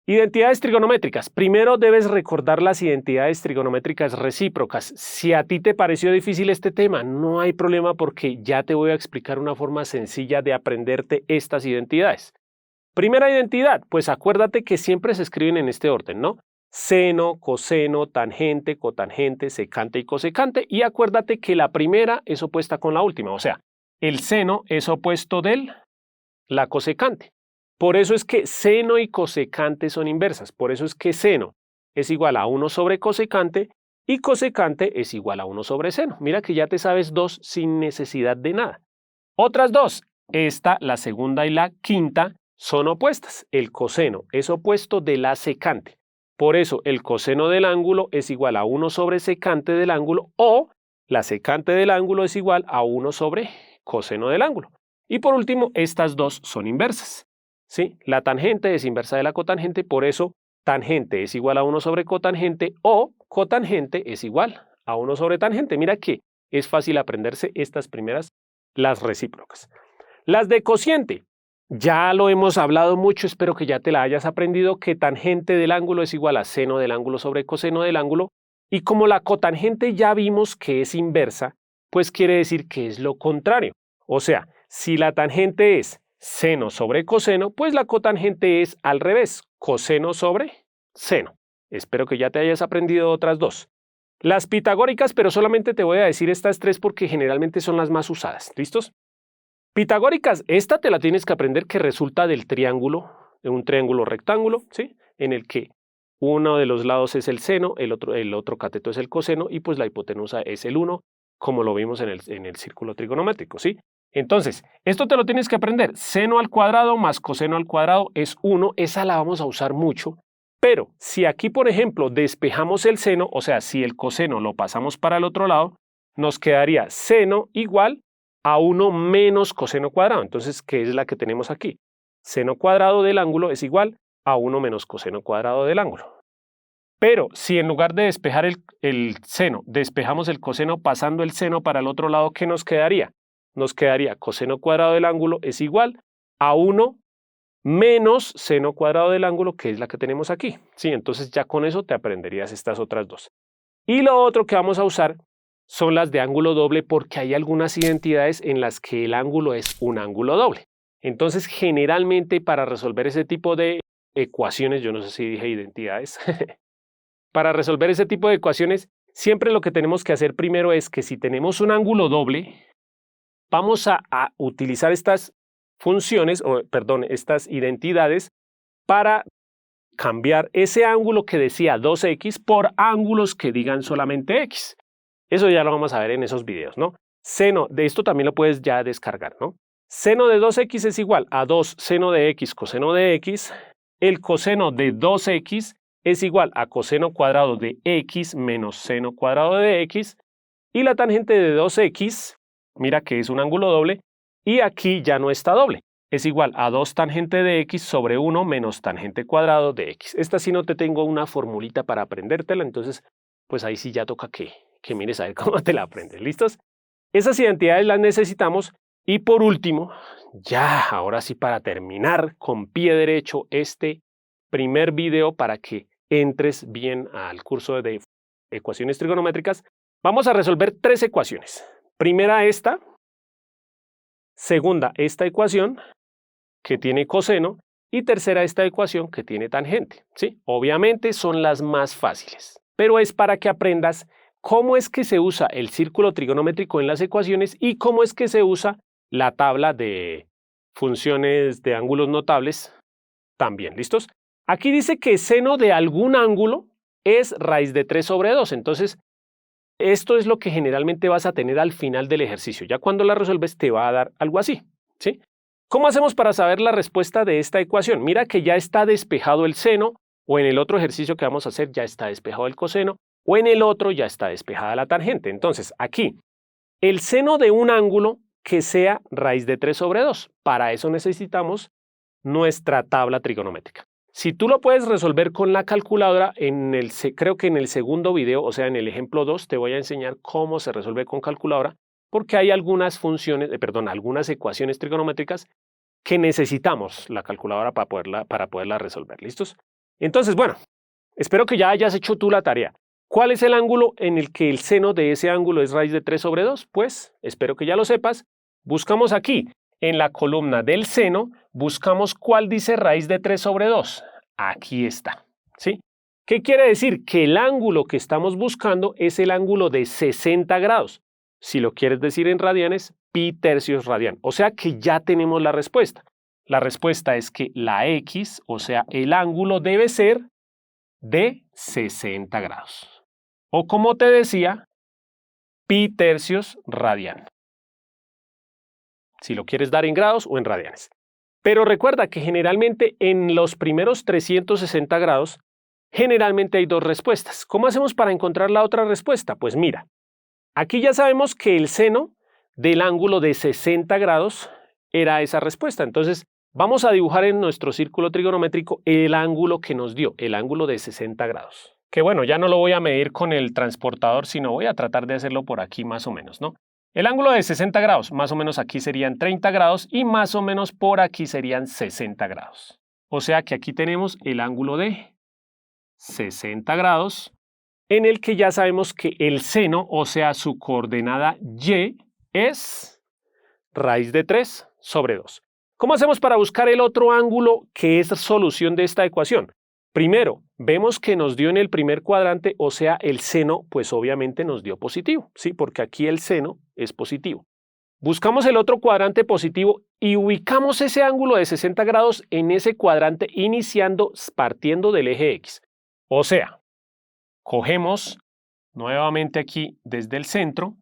Identidades trigonométricas. Primero debes recordar las identidades trigonométricas recíprocas. Si a ti te pareció difícil este tema, no hay problema porque ya te voy a explicar una forma sencilla de aprenderte estas identidades. Primera identidad, pues acuérdate que siempre se escriben en este orden, ¿no? Seno, coseno, tangente, cotangente, secante y cosecante. Y acuérdate que la primera es opuesta con la última, o sea, el seno es opuesto de la cosecante. Por eso es que seno y cosecante son inversas. Por eso es que seno es igual a 1 sobre cosecante y cosecante es igual a 1 sobre seno. Mira que ya te sabes dos sin necesidad de nada. Otras dos, esta, la segunda y la quinta, son opuestas. El coseno es opuesto de la secante. Por eso el coseno del ángulo es igual a 1 sobre secante del ángulo o la secante del ángulo es igual a 1 sobre coseno del ángulo. Y por último, estas dos son inversas. ¿Sí? La tangente es inversa de la cotangente, por eso tangente es igual a 1 sobre cotangente o cotangente es igual a 1 sobre tangente. Mira que es fácil aprenderse estas primeras, las recíprocas. Las de cociente, ya lo hemos hablado mucho, espero que ya te la hayas aprendido, que tangente del ángulo es igual a seno del ángulo sobre coseno del ángulo, y como la cotangente ya vimos que es inversa, pues quiere decir que es lo contrario. O sea, si la tangente es seno sobre coseno, pues la cotangente es al revés, coseno sobre seno. Espero que ya te hayas aprendido otras dos. Las pitagóricas, pero solamente te voy a decir estas tres porque generalmente son las más usadas. ¿Listos? Pitagóricas, esta te la tienes que aprender, que resulta del triángulo, de un triángulo rectángulo, ¿sí? En el que uno de los lados es el seno, el otro cateto es el coseno y pues la hipotenusa es el 1, como lo vimos en el círculo trigonométrico, ¿sí? Entonces, esto te lo tienes que aprender. Seno al cuadrado más coseno al cuadrado es 1, esa la vamos a usar mucho. Pero si aquí, por ejemplo, despejamos el seno, o sea, si el coseno lo pasamos para el otro lado, nos quedaría seno igual a 1 menos coseno cuadrado. Entonces, ¿qué es la que tenemos aquí? Seno cuadrado del ángulo es igual a 1 menos coseno cuadrado del ángulo. Pero si en lugar de despejar el seno, despejamos el coseno pasando el seno para el otro lado, ¿qué nos quedaría? Nos quedaría coseno cuadrado del ángulo es igual a 1 menos seno cuadrado del ángulo, que es la que tenemos aquí. Sí, entonces ya con eso te aprenderías estas otras dos. Y lo otro que vamos a usar son las de ángulo doble, porque hay algunas identidades en las que el ángulo es un ángulo doble. Entonces, generalmente para resolver ese tipo de ecuaciones, yo no sé si dije identidades, para resolver ese tipo de ecuaciones, siempre lo que tenemos que hacer primero es que si tenemos un ángulo doble, vamos a utilizar estas funciones, estas identidades para cambiar ese ángulo que decía 2x por ángulos que digan solamente x. Eso ya lo vamos a ver en esos videos, ¿no? Seno, de esto también lo puedes ya descargar, ¿no? Seno de 2x es igual a 2 seno de x coseno de x. El coseno de 2x es igual a coseno cuadrado de x menos seno cuadrado de x. Y la tangente de 2x, mira que es un ángulo doble, y aquí ya no está doble. Es igual a 2 tangente de x sobre 1 menos tangente cuadrado de x. Esta sí no te tengo una formulita para aprendértela, entonces pues ahí sí ya toca que mires a ver cómo te la aprendes. ¿Listos? Esas identidades las necesitamos. Y por último, ya ahora sí para terminar con pie derecho este primer video para que entres bien al curso de ecuaciones trigonométricas, vamos a resolver 3 ecuaciones. Primera esta, segunda esta ecuación que tiene coseno y tercera esta ecuación que tiene tangente. ¿Sí? Obviamente son las más fáciles, pero es para que aprendas cómo es que se usa el círculo trigonométrico en las ecuaciones y cómo es que se usa la tabla de funciones de ángulos notables también. ¿Listos? Aquí dice que seno de algún ángulo es raíz de 3 sobre 2. Entonces, esto es lo que generalmente vas a tener al final del ejercicio. Ya cuando la resuelves te va a dar algo así. ¿Sí? ¿Cómo hacemos para saber la respuesta de esta ecuación? Mira que ya está despejado el seno, o en el otro ejercicio que vamos a hacer ya está despejado el coseno, o en el otro ya está despejada la tangente. Entonces, aquí, el seno de un ángulo que sea raíz de 3 sobre 2. Para eso necesitamos nuestra tabla trigonométrica. Si tú lo puedes resolver con la calculadora, creo que en el segundo video, o sea, en el ejemplo 2, te voy a enseñar cómo se resuelve con calculadora, porque hay algunas algunas ecuaciones trigonométricas que necesitamos la calculadora para poderla resolver. ¿Listos? Entonces, bueno, espero que ya hayas hecho tú la tarea. ¿Cuál es el ángulo en el que el seno de ese ángulo es raíz de 3 sobre 2? Pues espero que ya lo sepas. Buscamos aquí, en la columna del seno, buscamos cuál dice raíz de 3 sobre 2. Aquí está. ¿Sí? ¿Qué quiere decir? Que el ángulo que estamos buscando es el ángulo de 60 grados. Si lo quieres decir en radianes, pi tercios radian. O sea que ya tenemos la respuesta. La respuesta es que la x, o sea, el ángulo debe ser de 60 grados. O como te decía, pi tercios radian. Si lo quieres dar en grados o en radianes. Pero recuerda que generalmente en los primeros 360 grados, generalmente hay dos respuestas. ¿Cómo hacemos para encontrar la otra respuesta? Pues mira, aquí ya sabemos que el seno del ángulo de 60 grados era esa respuesta. Entonces, vamos a dibujar en nuestro círculo trigonométrico el ángulo que nos dio, el ángulo de 60 grados. Que bueno, ya no lo voy a medir con el transportador, sino voy a tratar de hacerlo por aquí más o menos, ¿no? El ángulo de 60 grados, más o menos aquí serían 30 grados y más o menos por aquí serían 60 grados. O sea que aquí tenemos el ángulo de 60 grados, en el que ya sabemos que el seno, o sea, su coordenada y, es raíz de 3 sobre 2. ¿Cómo hacemos para buscar el otro ángulo que es solución de esta ecuación? Primero, vemos que nos dio en el primer cuadrante, o sea, el seno, pues obviamente nos dio positivo, ¿sí? Porque aquí el seno es positivo. Buscamos el otro cuadrante positivo y ubicamos ese ángulo de 60 grados en ese cuadrante iniciando partiendo del eje X. O sea, cogemos nuevamente aquí desde el centro,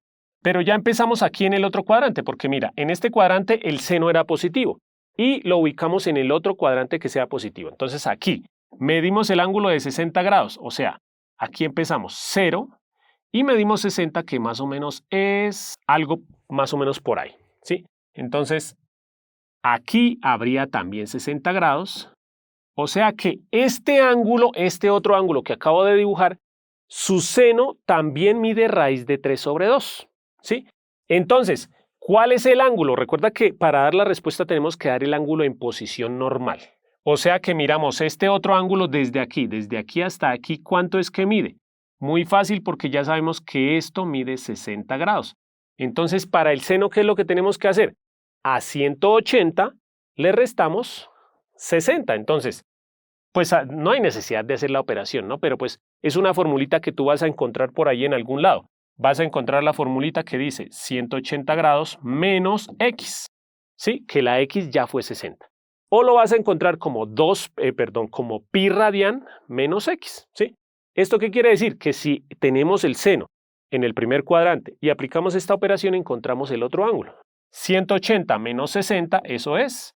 pero ya empezamos aquí en el otro cuadrante, porque mira, en este cuadrante el seno era positivo y lo ubicamos en el otro cuadrante que sea positivo. Entonces aquí medimos el ángulo de 60 grados, o sea, aquí empezamos 0 y medimos 60, que más o menos es algo más o menos por ahí, ¿sí? Entonces, aquí habría también 60 grados, o sea que este ángulo, este otro ángulo que acabo de dibujar, su seno también mide raíz de 3 sobre 2, ¿sí? Entonces, ¿cuál es el ángulo? Recuerda que para dar la respuesta tenemos que dar el ángulo en posición normal. O sea que miramos este otro ángulo desde aquí hasta aquí, ¿cuánto es que mide? Muy fácil porque ya sabemos que esto mide 60 grados. Entonces, para el seno, ¿qué es lo que tenemos que hacer? A 180 le restamos 60. Entonces, pues no hay necesidad de hacer la operación, ¿no? Pero pues es una formulita que tú vas a encontrar por ahí en algún lado. Vas a encontrar la formulita que dice 180 grados menos X, ¿sí? Que la X ya fue 60. O lo vas a encontrar como como pi radian menos X, ¿sí? ¿Esto qué quiere decir? Que si tenemos el seno en el primer cuadrante y aplicamos esta operación, encontramos el otro ángulo. 180 menos 60, eso es,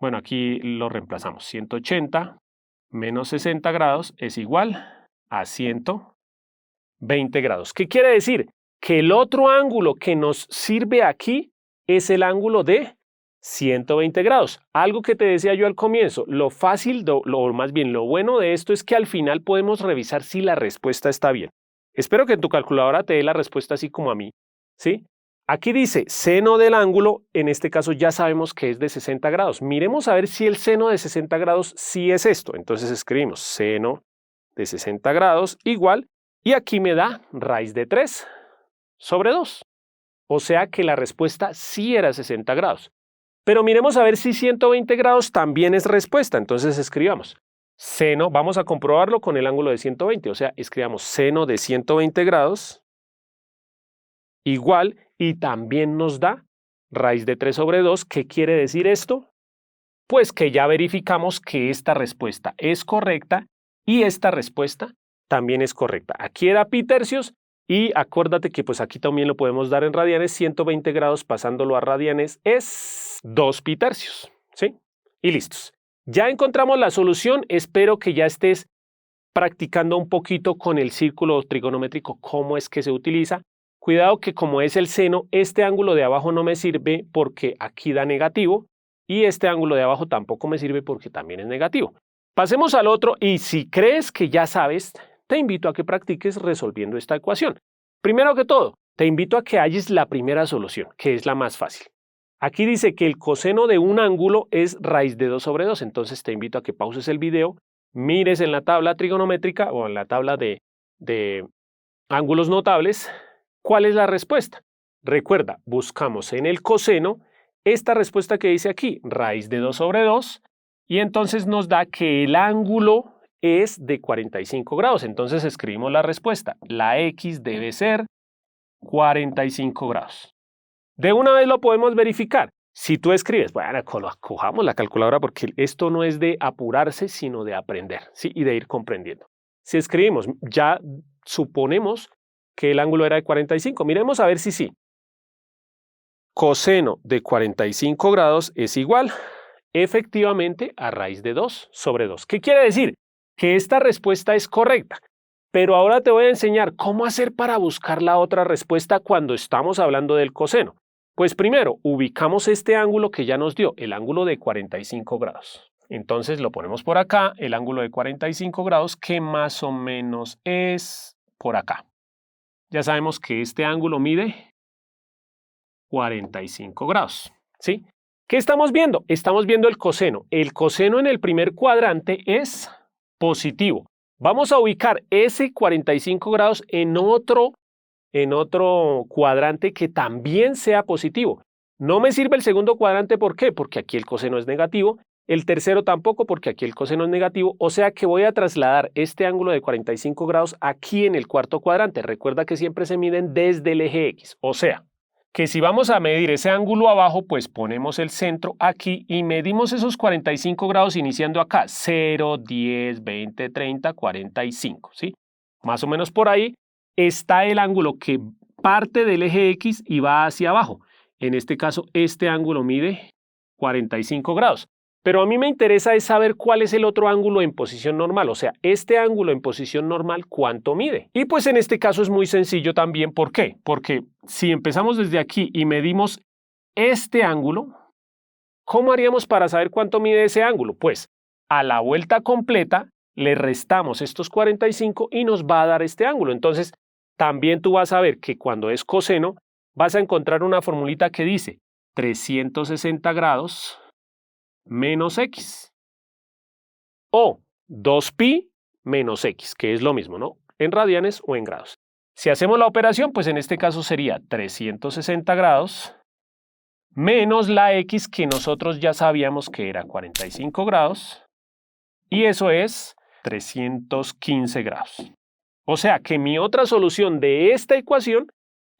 bueno, aquí lo reemplazamos. 180 menos 60 grados es igual a 120 grados. ¿Qué quiere decir? Que el otro ángulo que nos sirve aquí es el ángulo de 120 grados. Algo que te decía yo al comienzo, lo fácil, más bien lo bueno de esto es que al final podemos revisar si la respuesta está bien. Espero que en tu calculadora te dé la respuesta así como a mí, ¿sí? Aquí dice seno del ángulo, en este caso ya sabemos que es de 60 grados. Miremos a ver si el seno de 60 grados sí es esto. Entonces escribimos seno de 60 grados igual, y aquí me da raíz de 3 sobre 2. O sea que la respuesta sí era 60 grados. Pero miremos a ver si 120 grados también es respuesta. Entonces escribamos seno, vamos a comprobarlo con el ángulo de 120. O sea, escribamos seno de 120 grados igual, y también nos da raíz de 3 sobre 2. ¿Qué quiere decir esto? Pues que ya verificamos que esta respuesta es correcta y esta respuesta también es correcta. Aquí era pi tercios y acuérdate que pues aquí también lo podemos dar en radianes. 120 grados pasándolo a radianes es 2 pi tercios, ¿sí? Y listos. Ya encontramos la solución. Espero que ya estés practicando un poquito con el círculo trigonométrico, cómo es que se utiliza. Cuidado que como es el seno, este ángulo de abajo no me sirve porque aquí da negativo y este ángulo de abajo tampoco me sirve porque también es negativo. Pasemos al otro y si crees que ya sabes, te invito a que practiques resolviendo esta ecuación. Primero que todo, te invito a que halles la primera solución, que es la más fácil. Aquí dice que el coseno de un ángulo es raíz de 2 sobre 2, entonces te invito a que pauses el video, mires en la tabla trigonométrica o en la tabla de ángulos notables. ¿Cuál es la respuesta? Recuerda, buscamos en el coseno esta respuesta que dice aquí, raíz de 2 sobre 2, y entonces nos da que el ángulo es de 45 grados. Entonces escribimos la respuesta. La X debe ser 45 grados. De una vez lo podemos verificar. Si tú escribes, bueno, cojamos la calculadora porque esto no es de apurarse, sino de aprender, ¿sí? Y de ir comprendiendo. Si escribimos, ya suponemos que el ángulo era de 45. Miremos a ver si sí. Coseno de 45 grados es igual, efectivamente, a raíz de 2 sobre 2. ¿Qué quiere decir? Que esta respuesta es correcta. Pero ahora te voy a enseñar cómo hacer para buscar la otra respuesta cuando estamos hablando del coseno. Pues primero, ubicamos este ángulo que ya nos dio, el ángulo de 45 grados. Entonces lo ponemos por acá, el ángulo de 45 grados, que más o menos es por acá. Ya sabemos que este ángulo mide 45 grados, ¿sí? ¿Qué estamos viendo? Estamos viendo el coseno. El coseno en el primer cuadrante es positivo. Vamos a ubicar ese 45 grados en otro cuadrante que también sea positivo. No me sirve el segundo cuadrante, ¿por qué? Porque aquí el coseno es negativo. El tercero tampoco, porque aquí el coseno es negativo. O sea que voy a trasladar este ángulo de 45 grados aquí en el cuarto cuadrante. Recuerda que siempre se miden desde el eje X. O sea, que si vamos a medir ese ángulo abajo, pues ponemos el centro aquí y medimos esos 45 grados iniciando acá. 0, 10, 20, 30, 45, ¿sí? Más o menos por ahí está el ángulo que parte del eje X y va hacia abajo. En este caso, este ángulo mide 45 grados. Pero a mí me interesa es saber cuál es el otro ángulo en posición normal, o sea, este ángulo en posición normal, ¿cuánto mide? Y pues en este caso es muy sencillo también, ¿por qué? Porque si empezamos desde aquí y medimos este ángulo, ¿cómo haríamos para saber cuánto mide ese ángulo? Pues a la vuelta completa le restamos estos 45 y nos va a dar este ángulo. Entonces, también tú vas a ver que cuando es coseno, vas a encontrar una formulita que dice 360 grados menos X o 2pi menos X, que es lo mismo, ¿no? En radianes o en grados. Si hacemos la operación, pues en este caso sería 360 grados menos la X que nosotros ya sabíamos que era 45 grados y eso es 315 grados. O sea que mi otra solución de esta ecuación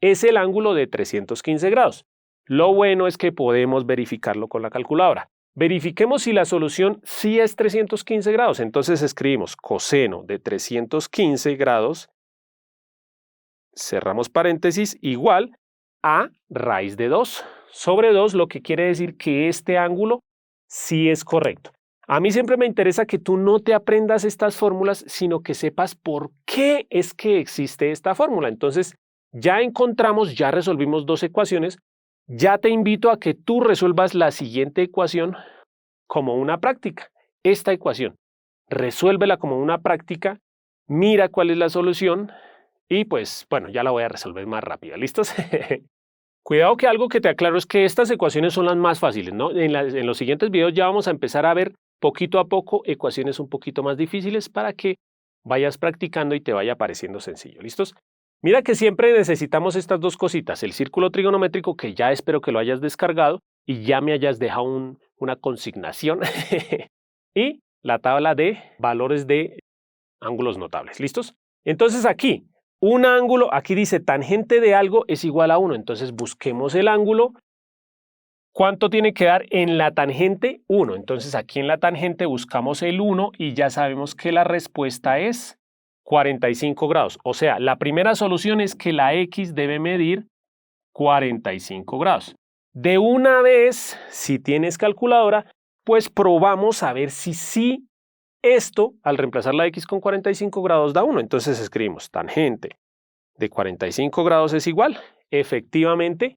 es el ángulo de 315 grados. Lo bueno es que podemos verificarlo con la calculadora. Verifiquemos si la solución sí es 315 grados. Entonces escribimos coseno de 315 grados, cerramos paréntesis, igual a raíz de 2 sobre 2, lo que quiere decir que este ángulo sí es correcto. A mí siempre me interesa que tú no te aprendas estas fórmulas, sino que sepas por qué es que existe esta fórmula. Entonces, ya encontramos, ya resolvimos dos ecuaciones. Ya te invito a que tú resuelvas la siguiente ecuación como una práctica. Esta ecuación, resuélvela como una práctica, mira cuál es la solución y pues, bueno, ya la voy a resolver más rápida. ¿Listos? Cuidado que algo que te aclaro es que estas ecuaciones son las más fáciles, ¿no? En los siguientes videos ya vamos a empezar a ver poquito a poco ecuaciones un poquito más difíciles para que vayas practicando y te vaya pareciendo sencillo. ¿Listos? Mira que siempre necesitamos estas dos cositas, el círculo trigonométrico, que ya espero que lo hayas descargado y ya me hayas dejado una consignación, y la tabla de valores de ángulos notables. ¿Listos? Entonces aquí, un ángulo, aquí dice tangente de algo es igual a 1, entonces busquemos el ángulo. ¿Cuánto tiene que dar en la tangente? 1. Entonces aquí en la tangente buscamos el 1 y ya sabemos que la respuesta es 45 grados. O sea, la primera solución es que la X debe medir 45 grados. De una vez, si tienes calculadora, pues probamos a ver si sí esto, al reemplazar la X con 45 grados, da 1. Entonces escribimos tangente de 45 grados es igual, efectivamente,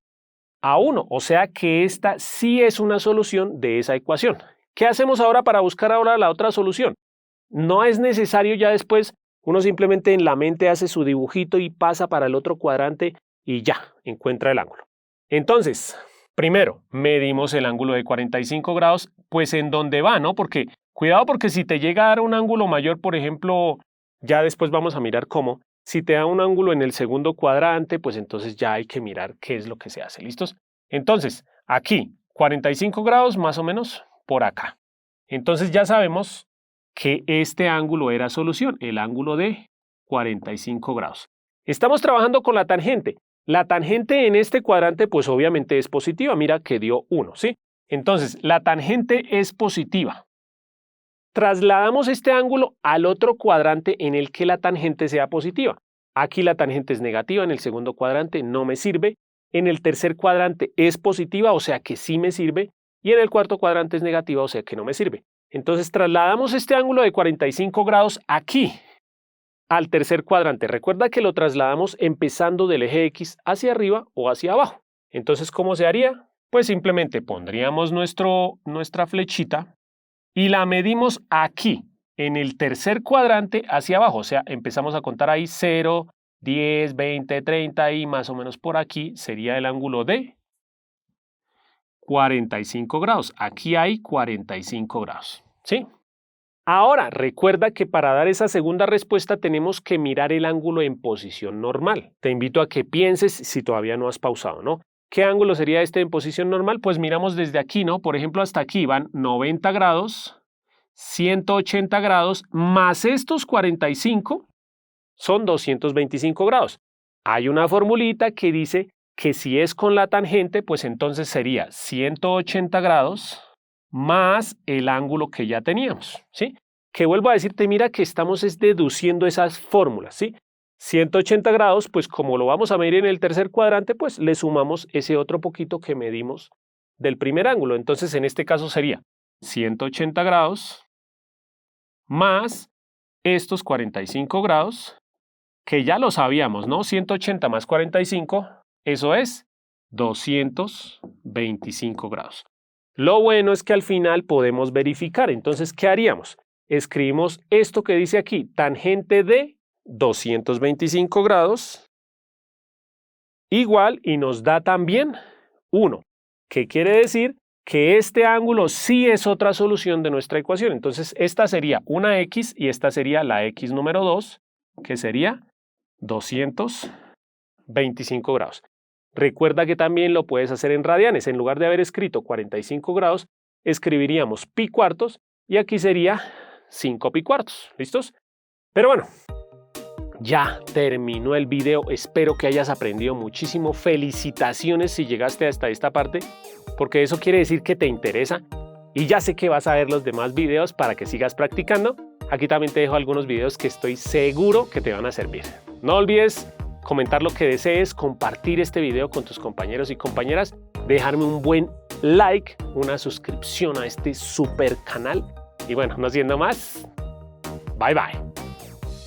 a 1. O sea que esta sí es una solución de esa ecuación. ¿Qué hacemos ahora para buscar ahora la otra solución? No es necesario ya después. Uno simplemente en la mente hace su dibujito y pasa para el otro cuadrante y ya, encuentra el ángulo. Entonces, primero, medimos el ángulo de 45 grados, pues en dónde va, ¿no? Porque, cuidado porque si te llega a dar un ángulo mayor, por ejemplo, ya después vamos a mirar cómo. Si te da un ángulo en el segundo cuadrante, pues entonces ya hay que mirar qué es lo que se hace, ¿listos? Entonces, aquí, 45 grados más o menos por acá. Entonces ya sabemos que este ángulo era solución, el ángulo de 45 grados. Estamos trabajando con la tangente. La tangente en este cuadrante pues obviamente es positiva, mira que dio 1, ¿sí? Entonces, la tangente es positiva. Trasladamos este ángulo al otro cuadrante en el que la tangente sea positiva. Aquí la tangente es negativa, en el segundo cuadrante no me sirve. En el tercer cuadrante es positiva, o sea que sí me sirve. Y en el cuarto cuadrante es negativa, o sea que no me sirve. Entonces trasladamos este ángulo de 45 grados aquí, al tercer cuadrante. Recuerda que lo trasladamos empezando del eje X hacia arriba o hacia abajo. Entonces, ¿cómo se haría? Pues simplemente pondríamos nuestra flechita y la medimos aquí, en el tercer cuadrante hacia abajo. O sea, empezamos a contar ahí 0, 10, 20, 30 y más o menos por aquí sería el ángulo de 45 grados. Aquí hay 45 grados, ¿sí? Ahora, recuerda que para dar esa segunda respuesta tenemos que mirar el ángulo en posición normal. Te invito a que pienses si todavía no has pausado, ¿no? ¿Qué ángulo sería este en posición normal? Pues miramos desde aquí, ¿no? Por ejemplo, hasta aquí van 90 grados, 180 grados, más estos 45 son 225 grados. Hay una formulita que dice que si es con la tangente, pues entonces sería 180 grados más el ángulo que ya teníamos, ¿sí? Que vuelvo a decirte, mira que estamos deduciendo esas fórmulas, ¿sí? 180 grados, pues como lo vamos a medir en el tercer cuadrante, pues le sumamos ese otro poquito que medimos del primer ángulo. Entonces, en este caso sería 180 grados más estos 45 grados, que ya lo sabíamos, ¿no? 180 más 45, eso es 225 grados. Lo bueno es que al final podemos verificar. Entonces, ¿qué haríamos? Escribimos esto que dice aquí, tangente de 225 grados igual y nos da también 1. ¿Qué quiere decir? Que este ángulo sí es otra solución de nuestra ecuación. Entonces, esta sería una x y esta sería la x número 2, que sería 225 grados. Recuerda que también lo puedes hacer en radianes. En lugar de haber escrito 45 grados, escribiríamos pi cuartos y aquí sería 5 pi cuartos. ¿Listos? Pero bueno, ya terminó el video. Espero que hayas aprendido muchísimo. Felicitaciones si llegaste hasta esta parte, porque eso quiere decir que te interesa. Y ya sé que vas a ver los demás videos para que sigas practicando. Aquí también te dejo algunos videos que estoy seguro que te van a servir. No olvides comentar lo que desees, compartir este video con tus compañeros y compañeras, dejarme un buen like, una suscripción a este super canal. Y bueno, no siendo más, bye bye.